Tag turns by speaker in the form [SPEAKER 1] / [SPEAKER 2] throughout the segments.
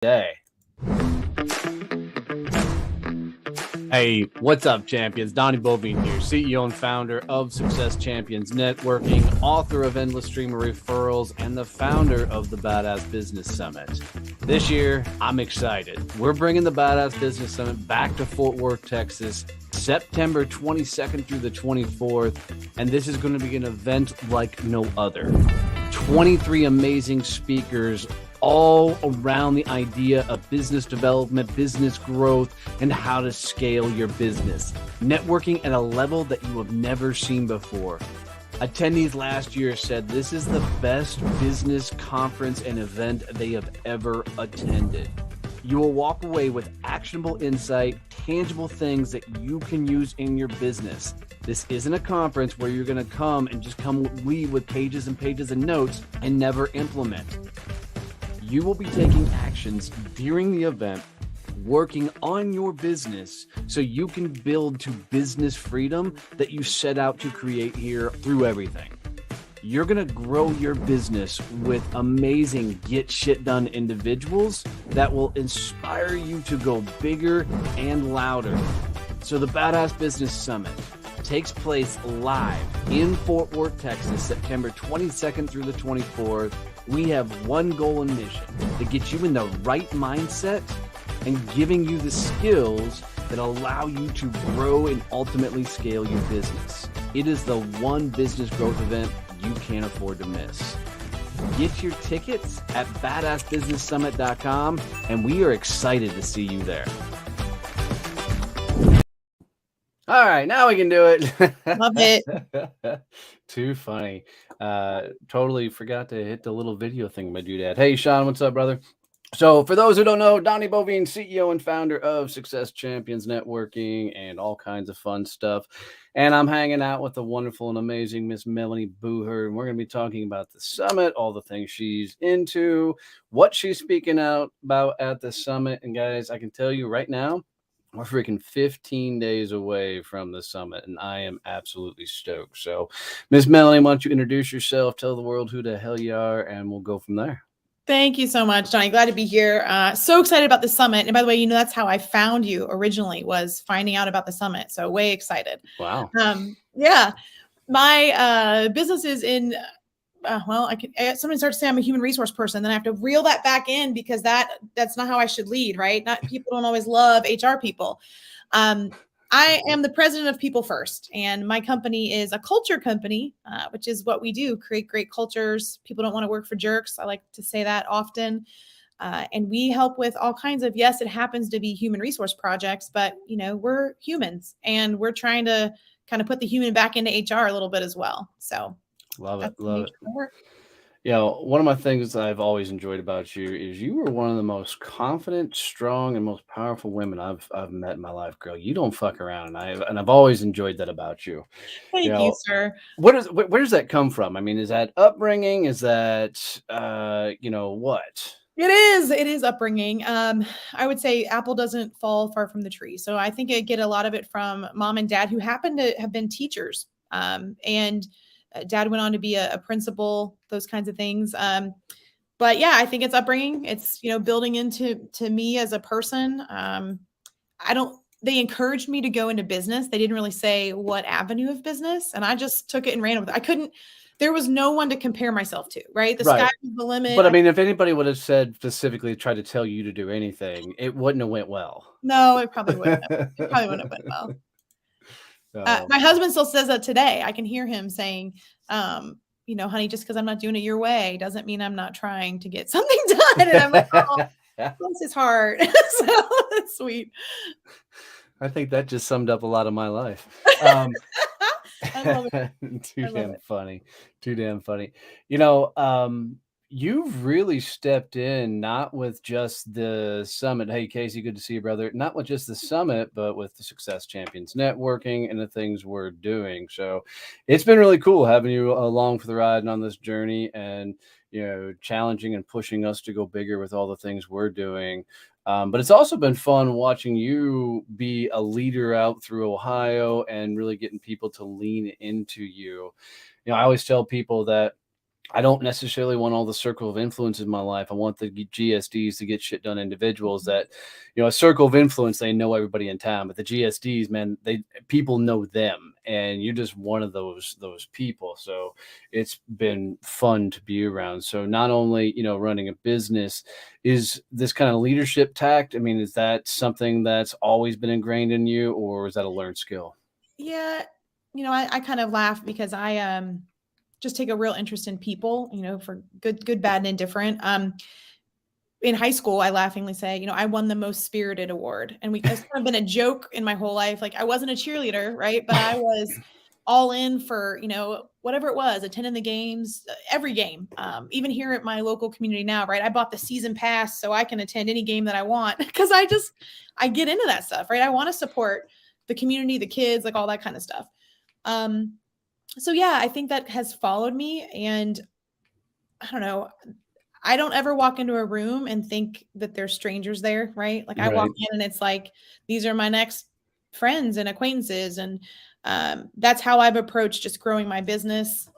[SPEAKER 1] day. Hey, what's up, champions? Donnie Bovine here, CEO and founder of Success Champions Networking, author of Endless Stream of Referrals, and the founder of the Badass Business Summit. This year, I'm excited. We're bringing the Badass Business Summit back to Fort Worth, Texas, September 22nd through the 24th, and this is going to be an event like no other. 23 amazing speakers all around the idea of business development, business growth, and how to scale your business. Networking at a level that you have never seen before. Attendees last year said this is the best business conference and event they have ever attended. You will walk away with actionable insight, tangible things that you can use in your business. This isn't a conference where you're going to come and just leave with pages and pages of notes and never implement. You will be taking actions during the event, working on your business so you can build to business freedom that you set out to create here through everything. You're going to grow your business with amazing get shit done individuals that will inspire you to go bigger and louder. So the Badass Business Summit takes place live in Fort Worth, Texas, September 22nd through the 24th. We have one goal and mission to get you in the right mindset and giving you the skills that allow you to grow and ultimately scale your business. It is the one business growth event you can't afford to miss. Get your tickets at badassbusinesssummit.com, and we are excited to see you there. All right, now we can do it.
[SPEAKER 2] Love it.
[SPEAKER 1] Too funny. Totally forgot to hit the little video thing, my doodad. Hey, Sean, what's up, brother? So for those who don't know, Donnie Bovine, CEO and founder of Success Champions Networking and all kinds of fun stuff. And I'm hanging out with the wonderful and amazing Miss Melanie Booher. And we're going to be talking about the summit, all the things she's into, what she's speaking out about at the summit. And guys, I can tell you right now, we're freaking 15 days away from the summit, and I am absolutely stoked. So, Miss Melanie, why don't you introduce yourself, tell the world who the hell you are, and we'll go from there.
[SPEAKER 2] Thank you so much, Johnny. Glad to be here. So excited about the summit. And by the way, that's how I found you originally, was finding out about the summit. So way excited.
[SPEAKER 1] Wow.
[SPEAKER 2] Yeah. My business is in, somebody starts to say I'm a human resource person, then I have to reel that back in because that's not how I should lead, right? People don't always love HR people. I am the president of People First, and my company is a culture company, which is what we do, create great cultures. People don't want to work for jerks. I like to say that often. And we help with all kinds of, yes, it happens to be human resource projects, but we're humans and we're trying to kind of put the human back into HR a little bit as well. So
[SPEAKER 1] love it. One of my things I've always enjoyed about you is you were one of the most confident, strong, and most powerful women I've met in my life, girl. You don't fuck around, and I've always enjoyed that about you.
[SPEAKER 2] Thank you, sir.
[SPEAKER 1] Where does that come from? I mean, is that upbringing? Is that what?
[SPEAKER 2] It is upbringing. I would say apple doesn't fall far from the tree. So I think I get a lot of it from mom and dad, who happen to have been teachers. And dad went on to be a principal, those kinds of things. But yeah, I think it's upbringing. It's, building into me as a person. They encouraged me to go into business. They didn't really say what avenue of business. And I just took it and ran with it. There was no one to compare myself to, right? The sky was the limit.
[SPEAKER 1] But I mean, if anybody would have said specifically, tried to tell you to do anything, it wouldn't have went well.
[SPEAKER 2] No, it probably wouldn't have. It probably wouldn't have went well. My husband still says that today. I can hear him saying, honey, just because I'm not doing it your way doesn't mean I'm not trying to get something done. And I'm like, oh, bless his heart. So that's sweet.
[SPEAKER 1] I think that just summed up a lot of my life.
[SPEAKER 2] I love it.
[SPEAKER 1] Too damn funny. You've really stepped in, not with just the summit. Hey, Casey, good to see you, brother. Not with just the summit, but with the Success Champions Networking and the things we're doing. So it's been really cool having you along for the ride and on this journey, and, challenging and pushing us to go bigger with all the things we're doing. But it's also been fun watching you be a leader out through Ohio and really getting people to lean into you. I always tell people that I don't necessarily want all the circle of influence in my life. I want the GSDs to get shit done. Individuals that, a circle of influence, they know everybody in town, but the GSDs, man, people know them, and you're just one of those people. So it's been fun to be around. So not only, running a business, is this kind of leadership tact? I mean, is that something that's always been ingrained in you, or is that a learned skill?
[SPEAKER 2] Yeah, I kind of laugh because I just take a real interest in people, for good, bad, and indifferent. In high school, I laughingly say, I won the most spirited award. And it's kind of been a joke in my whole life. Like, I wasn't a cheerleader, right? But I was all in for, whatever it was, attending the games, every game. Even here at my local community now, right? I bought the season pass so I can attend any game that I want because I get into that stuff, right? I want to support the community, the kids, like all that kind of stuff. So yeah, I think that has followed me. And I don't know, I don't ever walk into a room and think that there's strangers there, right? Like I walk
[SPEAKER 1] Right.
[SPEAKER 2] in and it's like, these are my next friends and acquaintances. And that's how I've approached just growing my business.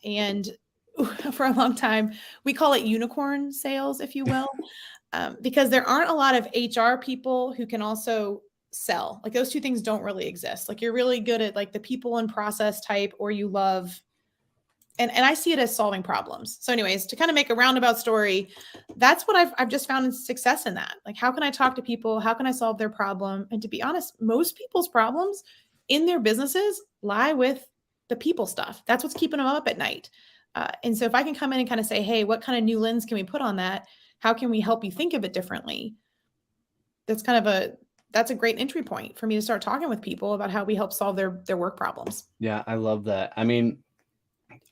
[SPEAKER 2] And for a long time, we call it unicorn sales, if you will, because there aren't a lot of HR people who can also sell. Like those two things don't really exist. Like you're really good at like the people and process type, or you love and I see it as solving problems. So anyways, to kind of make a roundabout story, that's what I've just found success in that. Like, how can I talk to people? How can I solve their problem? And to be honest, most people's problems in their businesses lie with the people stuff. That's what's keeping them up at night. And so if I can come in and kind of say, hey, what kind of new lens can we put on that? How can we help you think of it differently? That's a great entry point for me to start talking with people about how we help solve their work problems.
[SPEAKER 1] Yeah, I love that. I mean,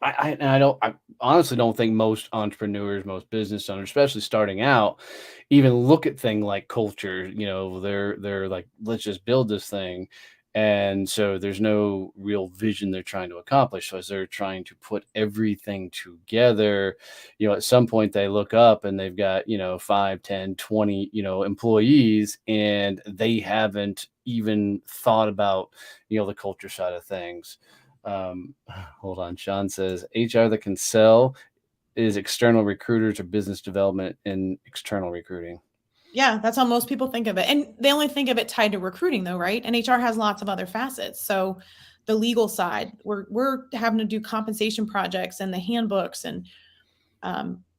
[SPEAKER 1] I honestly don't think most entrepreneurs, most business owners, especially starting out, even look at thing like culture. They're like, let's just build this thing. And so there's no real vision they're trying to accomplish. So as they're trying to put everything together, at some point they look up and they've got, 5, 10, 20, employees, and they haven't even thought about, the culture side of things. Hold on. Sean says HR that can sell is external recruiters or business development in external recruiting.
[SPEAKER 2] Yeah, that's how most people think of it. And they only think of it tied to recruiting though, right? And HR has lots of other facets. So the legal side, we're having to do compensation projects and the handbooks. And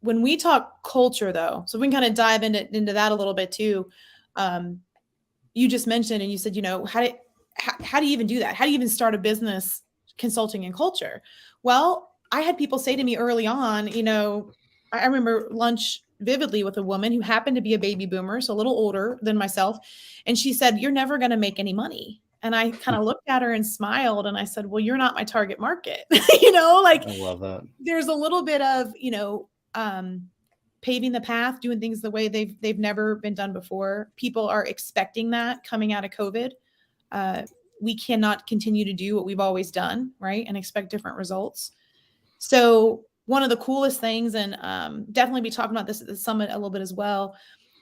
[SPEAKER 2] when we talk culture though, so we can kind of dive into that a little bit too. You just mentioned and you said, how do you even do that? How do you even start a business consulting in culture? Well, I had people say to me early on, I remember lunch vividly with a woman who happened to be a baby boomer, so a little older than myself. And she said, you're never going to make any money. And I kind of looked at her and smiled and I said, well, you're not my target market. Like
[SPEAKER 1] I love that.
[SPEAKER 2] there's a little bit of, paving the path, doing things the way they've never been done before. People are expecting that coming out of COVID. We cannot continue to do what we've always done, right? And expect different results. So one of the coolest things, and definitely be talking about this at the summit a little bit as well.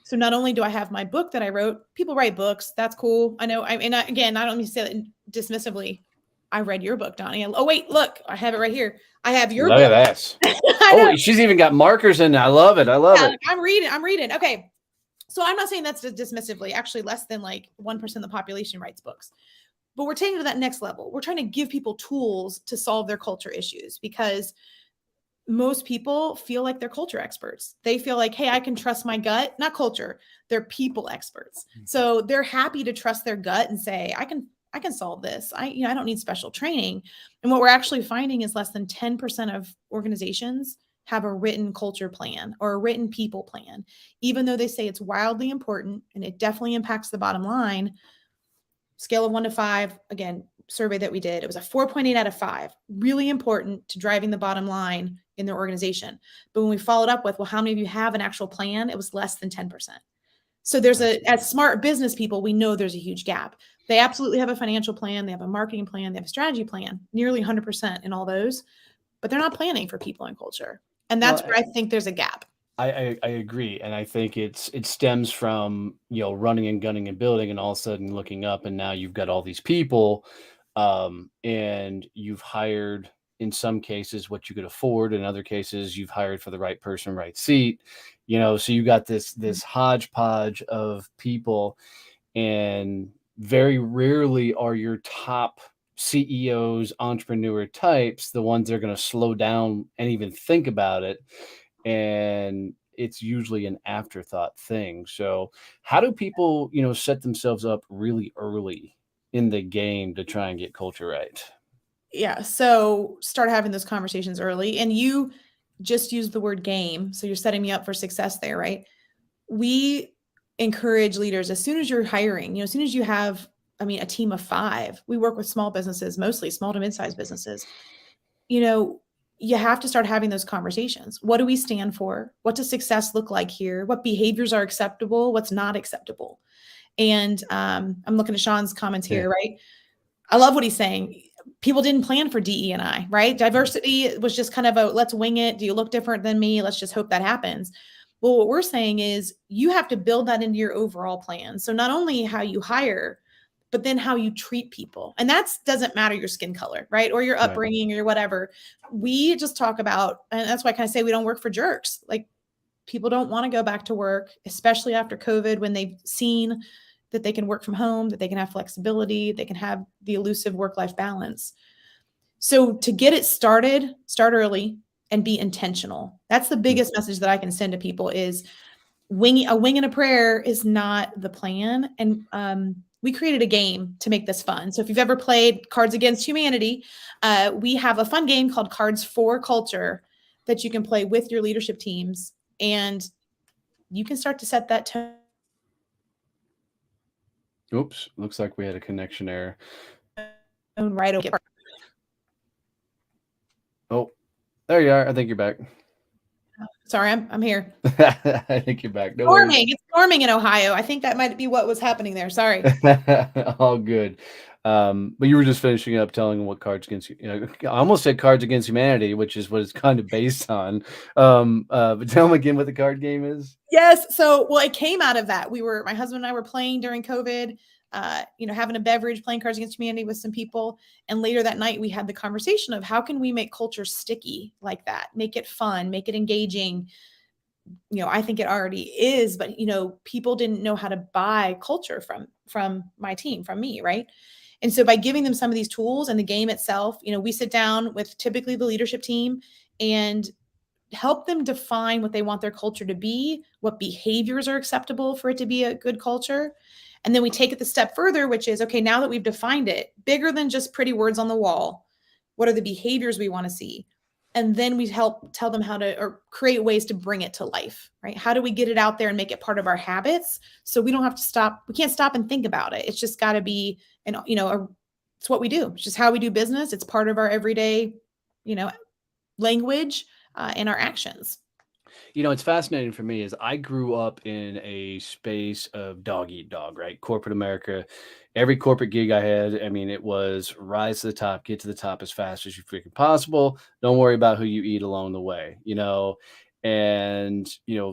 [SPEAKER 2] So not only do I have my book that I wrote, people write books. That's cool. I know. Again, I don't mean to say that dismissively. I read your book, Donnie. Oh, wait, look, I have it right here. I have your
[SPEAKER 1] Look
[SPEAKER 2] book.
[SPEAKER 1] at this. Oh, she's even got markers in there. I love it. I love it.
[SPEAKER 2] I'm reading. Okay. So I'm not saying that's dismissively. Actually, less than like 1% of the population writes books. But we're taking it to that next level. We're trying to give people tools to solve their culture issues because most people feel like they're culture experts. They feel like, hey, I can trust my gut, not culture. They're people experts. So they're happy to trust their gut and say, I can solve this. I don't need special training. And what we're actually finding is less than 10% of organizations have a written culture plan or a written people plan, even though they say it's wildly important and it definitely impacts the bottom line. Scale of 1 to 5, again, survey that we did, it was a 4.8 out of 5, really important to driving the bottom line in their organization. But when we followed up with, well, how many of you have an actual plan? It was less than 10%. So as smart business people, we know there's a huge gap. They absolutely have a financial plan. They have a marketing plan. They have a strategy plan, nearly 100% in all those, but they're not planning for people and culture. And that's where I think there's a gap.
[SPEAKER 1] I agree. And I think it stems from, running and gunning and building and all of a sudden looking up and now you've got all these people and you've hired in some cases what you could afford. In other cases, you've hired for the right person, right seat. So you got this hodgepodge of people, and very rarely are your top CEOs, entrepreneur types, the ones that are going to slow down and even think about it. And it's usually an afterthought thing. So, how do people, set themselves up really early in the game to try and get culture right?
[SPEAKER 2] Yeah. So start having those conversations early. And you just use the word game. So you're setting me up for success there, right? We encourage leaders as soon as you're hiring, as soon as you have, a team of 5, we work with small businesses, mostly small to mid-sized businesses. You have to start having those conversations. What do we stand for? What does success look like here? What behaviors are acceptable? What's not acceptable? And I'm looking at Sean's comments
[SPEAKER 1] Yeah.
[SPEAKER 2] here, right? I love what he's saying. People didn't plan for DE&I, right? Diversity was just kind of a, let's wing it. Do you look different than me? Let's just hope that happens. Well, what we're saying is you have to build that into your overall plan. So not only how you hire, but then how you treat people. And that doesn't matter your skin color, right? Or your
[SPEAKER 1] Right.
[SPEAKER 2] upbringing or whatever. We just talk about, and that's why I kind of say we don't work for jerks. Like, people don't want to go back to work, especially after COVID, when they've seen that they can work from home, that they can have flexibility, they can have the elusive work-life balance. So to get it started, start early and be intentional. That's the biggest message that I can send to people is a wing and a prayer is not the plan. And we created a game to make this fun. So if you've ever played Cards Against Humanity, we have a fun game called Cards for Culture that you can play with your leadership teams. And you can start to set that tone.
[SPEAKER 1] Oops, looks like we had a connection error.
[SPEAKER 2] Right away.
[SPEAKER 1] Oh, there you are. I think you're back.
[SPEAKER 2] Sorry, I'm here.
[SPEAKER 1] I think you're back. No
[SPEAKER 2] Storming.
[SPEAKER 1] worries.
[SPEAKER 2] It's storming in Ohio. I think that might be what was happening there. Sorry.
[SPEAKER 1] All good. But you were just finishing up telling what Cards Against, I almost said Cards Against Humanity, which is what it's kind of based on. But tell them again what the card game is.
[SPEAKER 2] Yes. So, well, it came out of that. My husband and I were playing during COVID, having a beverage, playing Cards Against Humanity with some people. And later that night, we had the conversation of how can we make culture sticky like that, make it fun, make it engaging. I think it already is, but people didn't know how to buy culture from my team, from me, right? And so by giving them some of these tools and the game itself, we sit down with typically the leadership team and help them define what they want their culture to be, what behaviors are acceptable for it to be a good culture. And then we take it the step further, which is, okay, now that we've defined it, bigger than just pretty words on the wall, what are the behaviors we want to see? And then we help tell them how to, or create ways to bring it to life, right? How do we get it out there and make it part of our habits? So we don't have to stop. We can't stop and think about it. It's just got to be, it's what we do. It's just how we do business. It's part of our everyday, language and our actions.
[SPEAKER 1] It's fascinating for me is I grew up in a space of dog eat dog, right? Corporate America. Every corporate gig I had, it was rise to the top, get to the top as fast as you freaking possible. Don't worry about who you eat along the way, and,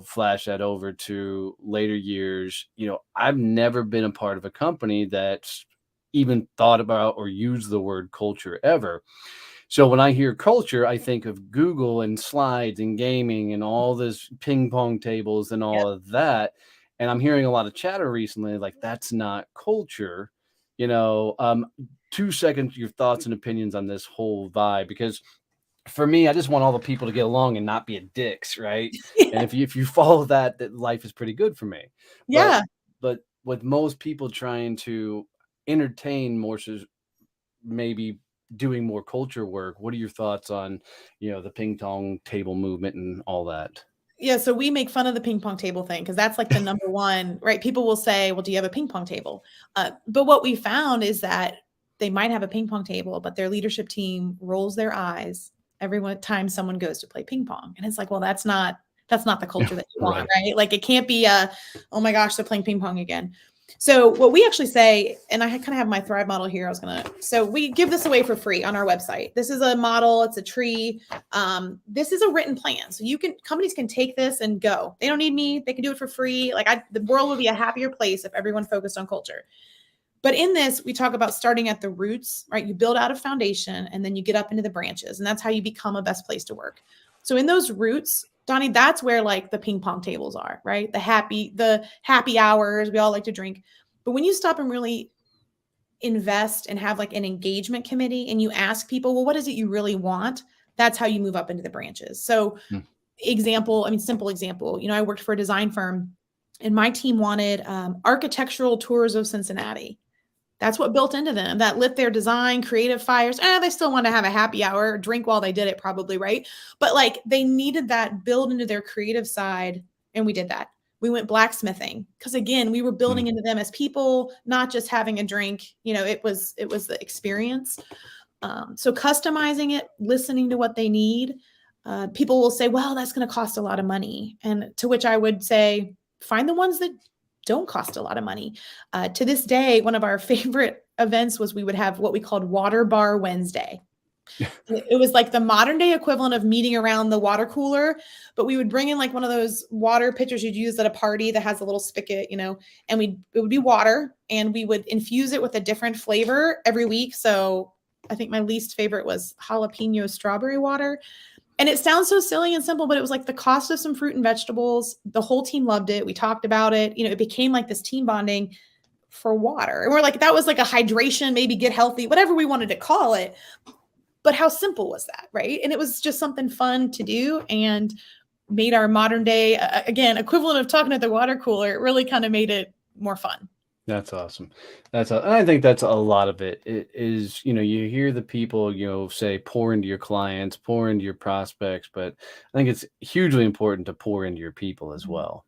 [SPEAKER 1] flash that over to later years. I've never been a part of a company that's even thought about or used the word culture ever. So when I hear culture, I think of Google and slides and gaming and all this ping pong tables and all of that. And I'm hearing a lot of chatter recently, like that's not culture. 2 seconds, your thoughts and opinions on this whole vibe, because for me, I just want all the people to get along and not be a dicks, right? And if you follow that life is pretty good for me.
[SPEAKER 2] Yeah.
[SPEAKER 1] But with most people trying to entertain more, maybe doing more culture work, what are your thoughts on, the ping pong table movement and all that?
[SPEAKER 2] Yeah, so we make fun of the ping pong table thing because that's like the number one, right? People will say, well, do you have a ping pong table? But what we found is that they might have a ping pong table, but their leadership team rolls their eyes every time someone goes to play ping pong. And it's like, well, that's not the culture that you want, right? Like it can't be oh my gosh, they're playing ping pong again. So what we actually say, and I kind of have my Thrive model here. So we give this away for free on our website. This is a model. It's a tree. This is a written plan. So companies can take this and go. They don't need me. They can do it for free. The world would be a happier place if everyone focused on culture. But in this, we talk about starting at the roots, right? You build out a foundation and then you get up into the branches, and that's how you become a best place to work. So in those roots, Donnie, that's where like the ping pong tables are, right? The happy hours, we all like to drink. But when you stop and really invest and have like an engagement committee and you ask people, well, what is it you really want? That's how you move up into the branches. So simple example, I worked for a design firm and my team wanted architectural tours of Cincinnati. That's what built into them. That lit their design, creative fires. They still want to have a happy hour, drink while they did it probably, right? But like they needed that build into their creative side. And we did that. We went blacksmithing because again, we were building into them as people, not just having a drink. It was the experience. So customizing it, listening to what they need. People will say, well, that's going to cost a lot of money. And to which I would say, find the ones that don't cost a lot of money. To this day, one of our favorite events was we would have what we called Water Bar Wednesday. It was like the modern day equivalent of meeting around the water cooler, but we would bring in like one of those water pitchers you'd use at a party that has a little spigot, and it would be water and we would infuse it with a different flavor every week. So I think my least favorite was jalapeno strawberry water. And it sounds so silly and simple, but it was like the cost of some fruit and vegetables. The whole team loved it. We talked about it. It became like this team bonding for water. And we're like, that was like a hydration, maybe get healthy, whatever we wanted to call it. But how simple was that, right? And it was just something fun to do and made our modern day, again, equivalent of talking at the water cooler. It really kind of made it more fun.
[SPEAKER 1] That's awesome. And I think that's a lot of it. It is, you hear the people, say pour into your clients, pour into your prospects, but I think it's hugely important to pour into your people as well.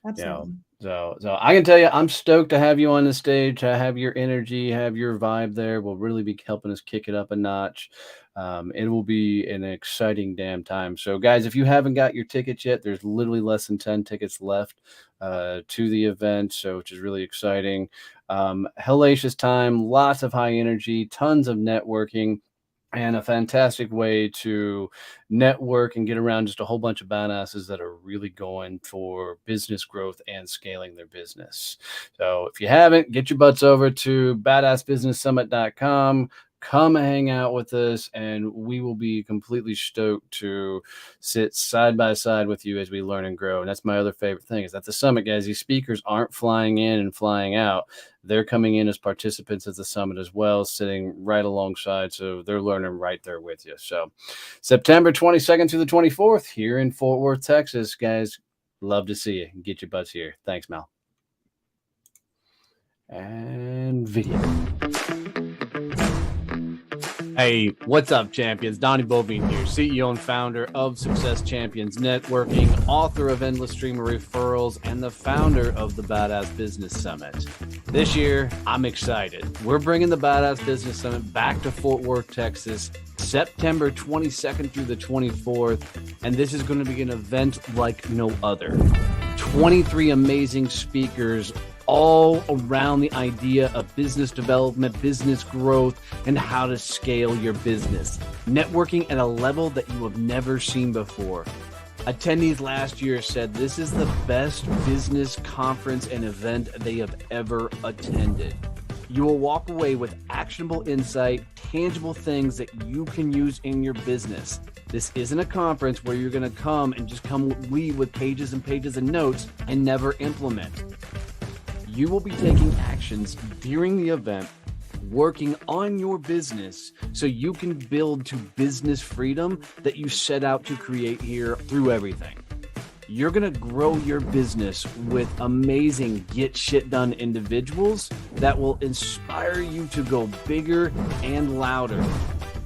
[SPEAKER 2] Absolutely.
[SPEAKER 1] So I can tell you, I'm stoked to have you on the stage, to have your energy, have your vibe there. Will really be helping us kick it up a notch. It will be an exciting damn time. So guys, if you haven't got your tickets yet, there's literally less than 10 tickets left to the event. So, which is really exciting. Hellacious time, lots of high energy, tons of networking, and a fantastic way to network and get around just a whole bunch of badasses that are really going for business growth and scaling their business. So if you haven't, get your butts over to badassbusinesssummit.com. Come hang out with us, and we will be completely stoked to sit side by side with you as we learn and grow. And that's my other favorite thing, is that the summit, guys, these speakers aren't flying in and flying out. They're coming in as participants at the summit as well, sitting right alongside. So they're learning right there with you. So September 22nd through the 24th here in Fort Worth, Texas, guys. Love to see you. Get your butts here. Thanks, Mel. And video. Hey, what's up, champions? Donnie Booher here, CEO and founder of Success Champions Networking, author of Endless Stream of Referrals, and the founder of the Badass Business Summit. This year, I'm excited. We're bringing the Badass Business Summit back to Fort Worth, Texas, September 22nd through the 24th, and this is going to be an event like no other. 23 amazing speakers all around the idea of business development, business growth, and how to scale your business. Networking at a level that you have never seen before. Attendees last year said this is the best business conference and event they have ever attended. You will walk away with actionable insight, tangible things that you can use in your business. This isn't a conference where you're going to come and just leave with pages and pages of notes and never implement. You will be taking actions during the event, working on your business so you can build to business freedom that you set out to create here through everything. You're going to grow your business with amazing get shit done individuals that will inspire you to go bigger and louder.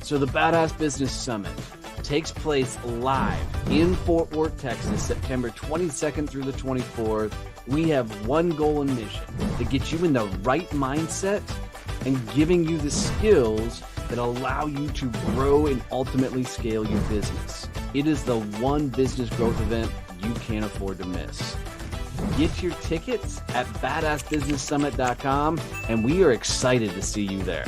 [SPEAKER 1] So the Badass Business Summit takes place live in Fort Worth, Texas, September 22nd through the 24th. We have one goal and mission: to get you in the right mindset and giving you the skills that allow you to grow and ultimately scale your business. It is the one business growth event you can't afford to miss. Get your tickets at badassbusinesssummit.com, and we are excited to see you there.